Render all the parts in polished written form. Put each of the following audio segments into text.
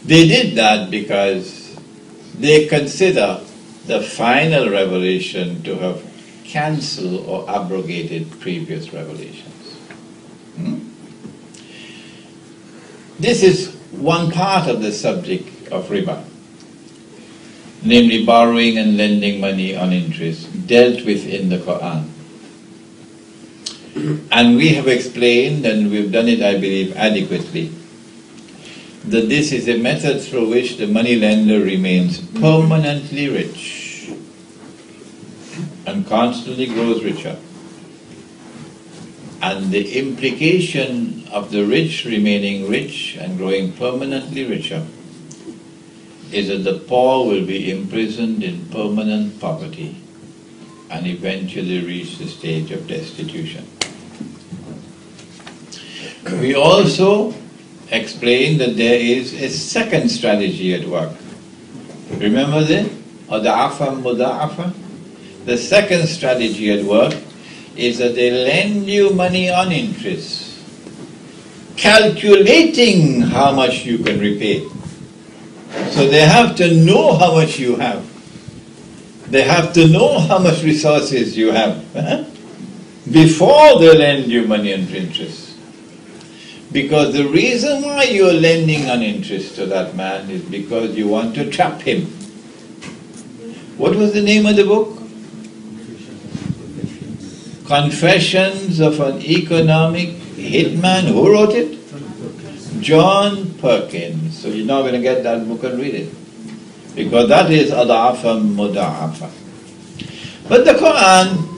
They did that because they consider the final revelation to have cancelled or abrogated previous revelations. This is one part of the subject of riba, namely borrowing and lending money on interest, dealt with in the Quran. And we have explained, and we've done it, I believe, adequately, that this is a method through which the moneylender remains permanently rich and constantly grows richer. And the implication of the rich remaining rich and growing permanently richer is that the poor will be imprisoned in permanent poverty and eventually reach the stage of destitution. We also explained that there is a second strategy at work. Remember this? Ada'afa muda'afa? The second strategy at work is that they lend you money on interest, calculating how much you can repay. So they have to know how much you have. They have to know how much resources you have before they lend you money on interest. Because the reason why you're lending on interest to that man is because you want to trap him. What was the name of the book? Confessions of an Economic Hitman. Who wrote it? John Perkins. So you're now going to get that book and read it. Because that is ada'afa muda'afa. But the Quran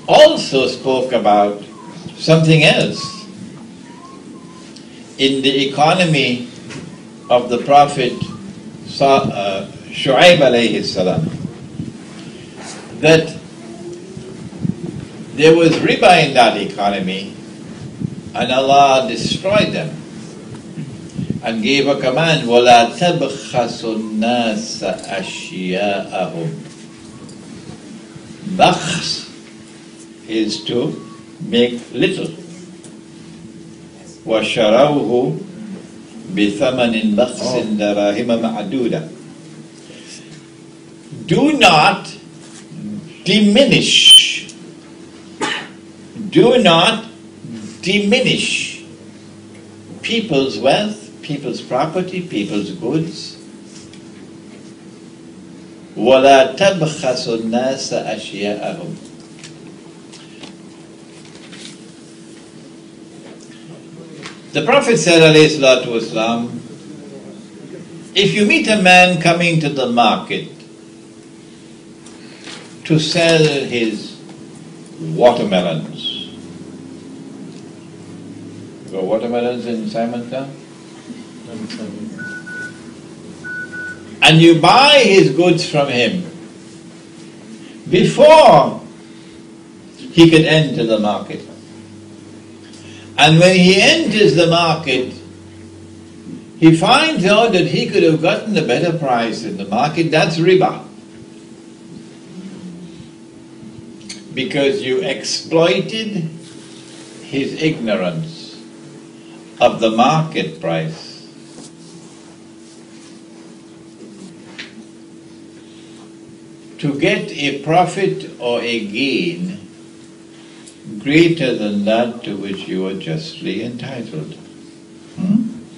also spoke about something else in the economy of the Prophet Shu'aib alayhi salam, that there was riba in that economy and Allah destroyed them and gave a command, وَلَا تَبْخَسُوا النَّاسَ أَشْيَاءَهُمْ. Bakhs is to make little. وَشَرَوْهُ بِثَمَنٍ بَخْسٍ دَرَاهِمَ مَعْدُودَةٍ. Do not diminish. Do not diminish people's wealth, people's property, people's goods. وَلَا تَبْخَسُوا النَّاسَ أَشْيَاءَهُمْ. The Prophet said, alayhi salatu wasalam, if you meet a man coming to the market to sell his watermelons. You got watermelons in Simontown? And you buy his goods from him before he can enter the market. And when he enters the market, he finds out that he could have gotten a better price in the market. That's riba. Because you exploited his ignorance of the market price. To get a profit or a gain greater than that to which you are justly entitled.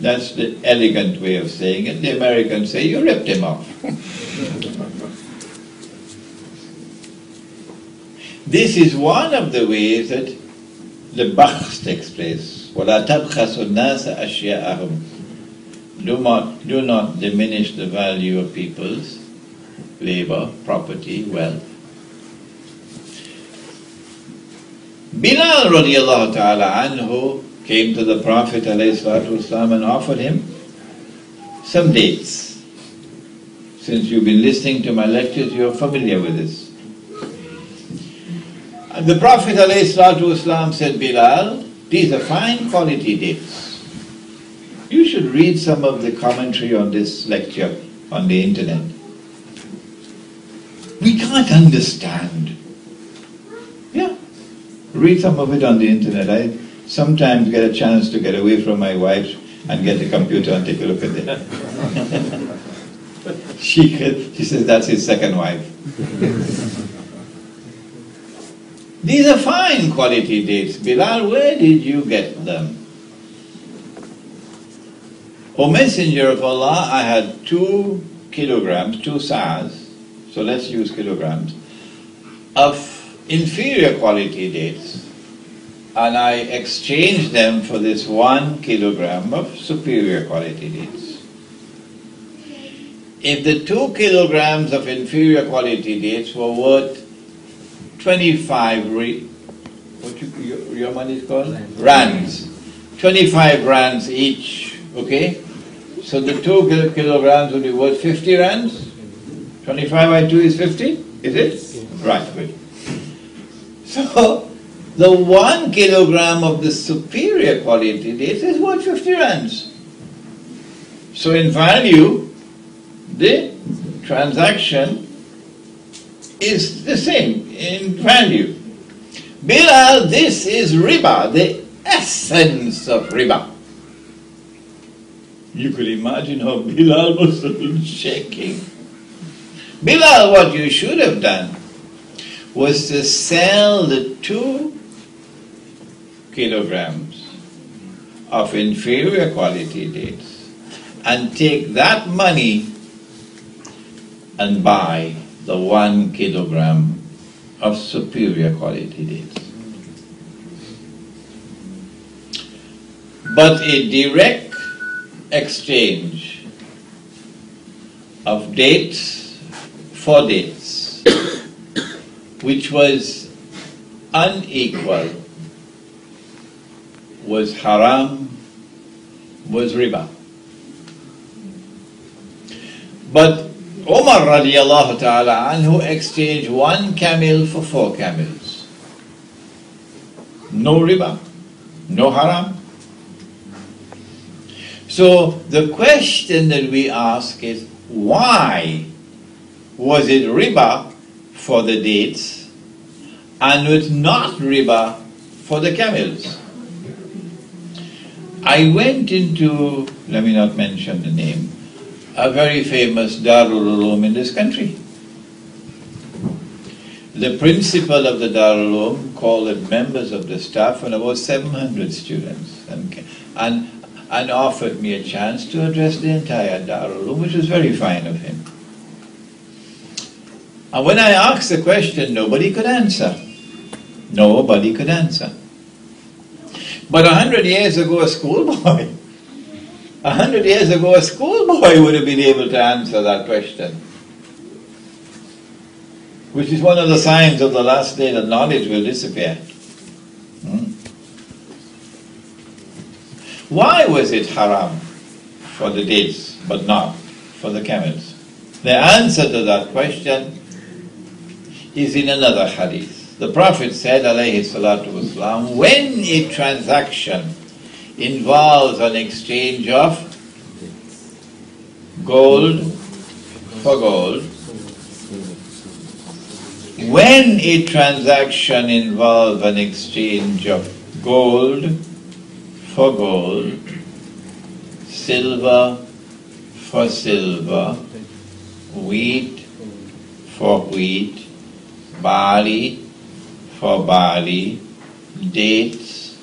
That's the elegant way of saying it. The Americans say, you ripped him off. This is one of the ways that the bakhs takes place. وَلَا تَبْخَسُوا النَّاسَ أَشْيَاءَهُمْ. Do not diminish the value of people's labor, property, wealth. Bilal radiallahu ta'ala anhu came to the Prophet ﷺ and offered him some dates. Since you've been listening to my lectures, you're familiar with this. And the Prophet ﷺ said, Bilal, these are fine quality dates. You should read some of the commentary on this lecture on the internet. We can't understand. Yeah. Read some of it on the internet. sometimes get a chance to get away from my wife and get the computer and take a look at it. She says that's his second wife. These are fine quality dates. Bilal, where did you get them? O Messenger of Allah, I had 2 kilograms, 2 sa'as, so let's use kilograms, of inferior quality dates, and I exchanged them for this 1 kilogram of superior quality dates. If the 2 kilograms of inferior quality dates were worth 25 your money is called? Rands. 25 rands each, okay? So the 2 kilograms would be worth 50 rands? 25 by 2 is 50? Is it? Right, good. So the 1 kilogram of the superior quality dates is worth 50 rands. So in value, the transaction is the same in value. Bilal, this is riba, the essence of riba. You could imagine how Bilal must have been shaking. Bilal, what you should have done was to sell the 2 kilograms of inferior quality dates and take that money and buy the 1 kilogram of superior quality dates. But a direct exchange of dates for dates, which was unequal, was haram, was riba. But Umar radiallahu ta'ala anhu exchanged 1 camel for 4 camels. No riba, no haram. So the question that we ask is, why was it riba for the dates and was not riba for the camels? I went into, let me not mention the name, a very famous Darul Uloom in this country. The principal of the Darul Uloom called members of the staff and about 700 students and offered me a chance to address the entire Darul Uloom, which was very fine of him. And when I asked the question, nobody could answer. Nobody could answer. But 100 years ago, a schoolboy, 100 years ago, a schoolboy would have been able to answer that question. Which is one of the signs of the last day that knowledge will disappear. Why was it haram for the dates, but not for the camels? The answer to that question is in another hadith. The Prophet said, alayhi salatu wasalam, when a transaction involves an exchange of gold for gold, when a transaction involves an exchange of gold for gold, silver for silver, wheat for wheat, barley for barley, dates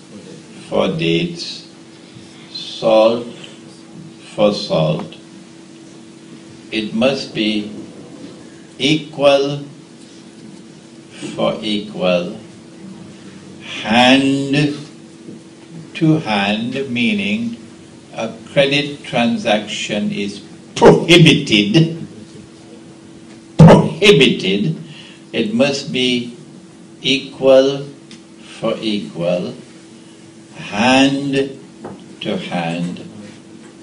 for dates, salt for salt, it must be equal for equal, hand to hand, meaning a credit transaction is prohibited. Prohibited. It must be equal for equal, hand to hand,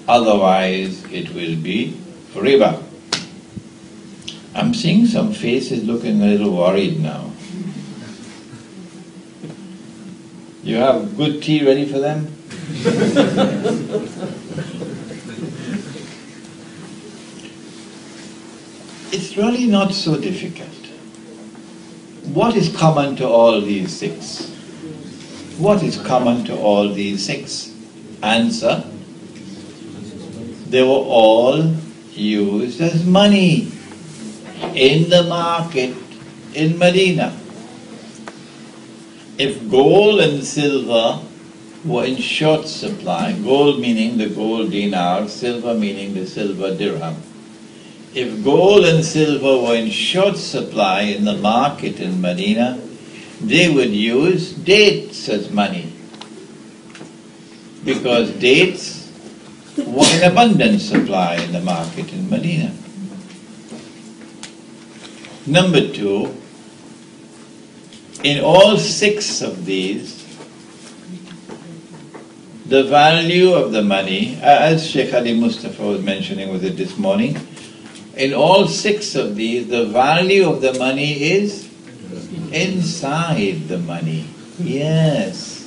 otherwise it will be riba. I'm seeing some faces looking a little worried now. You have good tea ready for them? It's really not so difficult. What is common to all these 6? What is common to all these six? Answer: they were all used as money in the market in Medina. If gold and silver were in short supply, gold meaning the gold dinar, silver meaning the silver dirham. If gold and silver were in short supply in the market in Medina, they would use dates as money, because dates were in abundant supply in the market in Medina. Number two, in all six of these, the value of the money, as Sheikh Ali Mustafa was mentioning with it this morning, in all six of these, the value of the money is inside the money. Yes.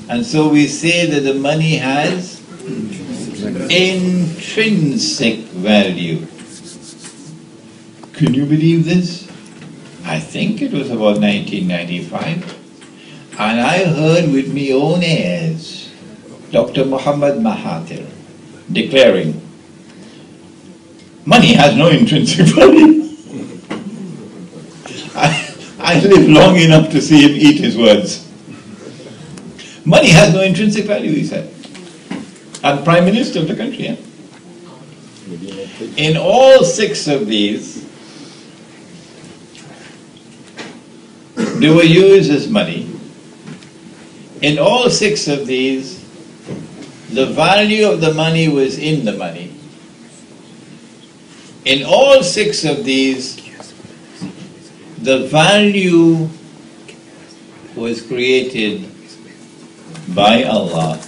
And so we say that the money has intrinsic value. Can you believe this? I think it was about 1995, and I heard with my own ears Dr. Muhammad Mahathir declaring, money has no intrinsic value. I lived long enough to see him eat his words. Money has no intrinsic value, he said. And Prime Minister of the country. Yeah? In all six of these, they were used as money. In all six of these, the value of the money was in the money. In all six of these, the value was created by Allah,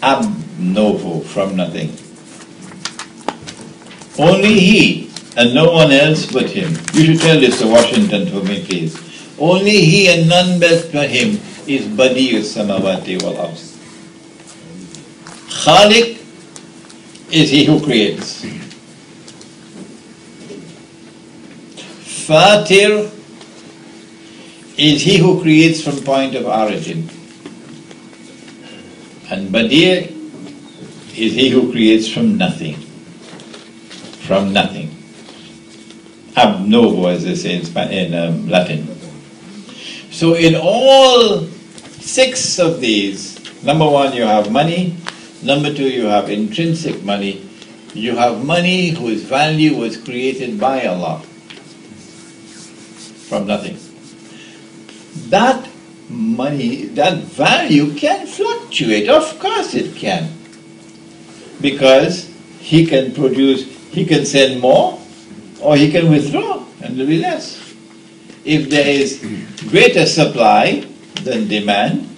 ab novo, from nothing. Only He, and no one else but Him. You should tell this to Washington for me, please. Only He and none but Him is Badi'us Samawati wal Ard. Khaliq is He who creates. Fatir is He who creates from point of origin. And Badi' is He who creates from nothing. From nothing. Ab novo, as they say in Latin. So in all six of these, number one, you have money. Number two, you have intrinsic money. You have money whose value was created by Allah. From nothing. That money, that value can fluctuate. Of course it can. Because He can produce, He can send more, or He can withdraw, and there will be less. If there is greater supply than demand,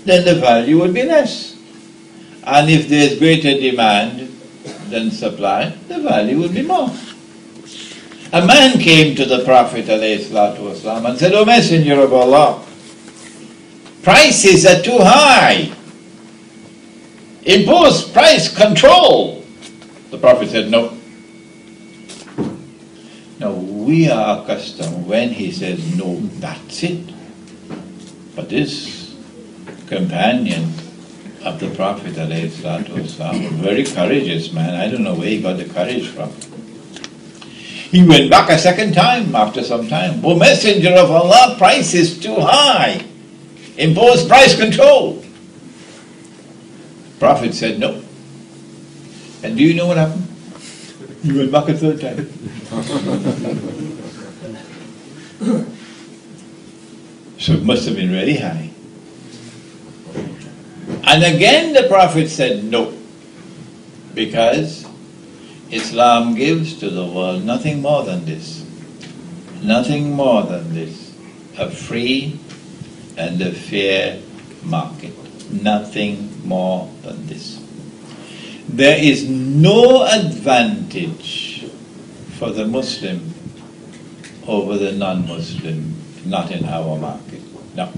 then the value will be less. And if there is greater demand than supply, the value will be more. A man came to the Prophet ﷺ and said, O Messenger of Allah, prices are too high. Impose price control. The Prophet said, no. Now we are accustomed, when he says no, that's it. But this companion of the Prophet ﷺ, a very courageous man, I don't know where he got the courage from. He went back a second time after some time. O Messenger of Allah, price is too high. Impose price control. Prophet said no. And do you know what happened? He went back a third time. So it must have been very high. And again the Prophet said no. Because Islam gives to the world nothing more than this. Nothing more than this. A free and a fair market. Nothing more than this. There is no advantage for the Muslim over the non-Muslim, not in our market. No.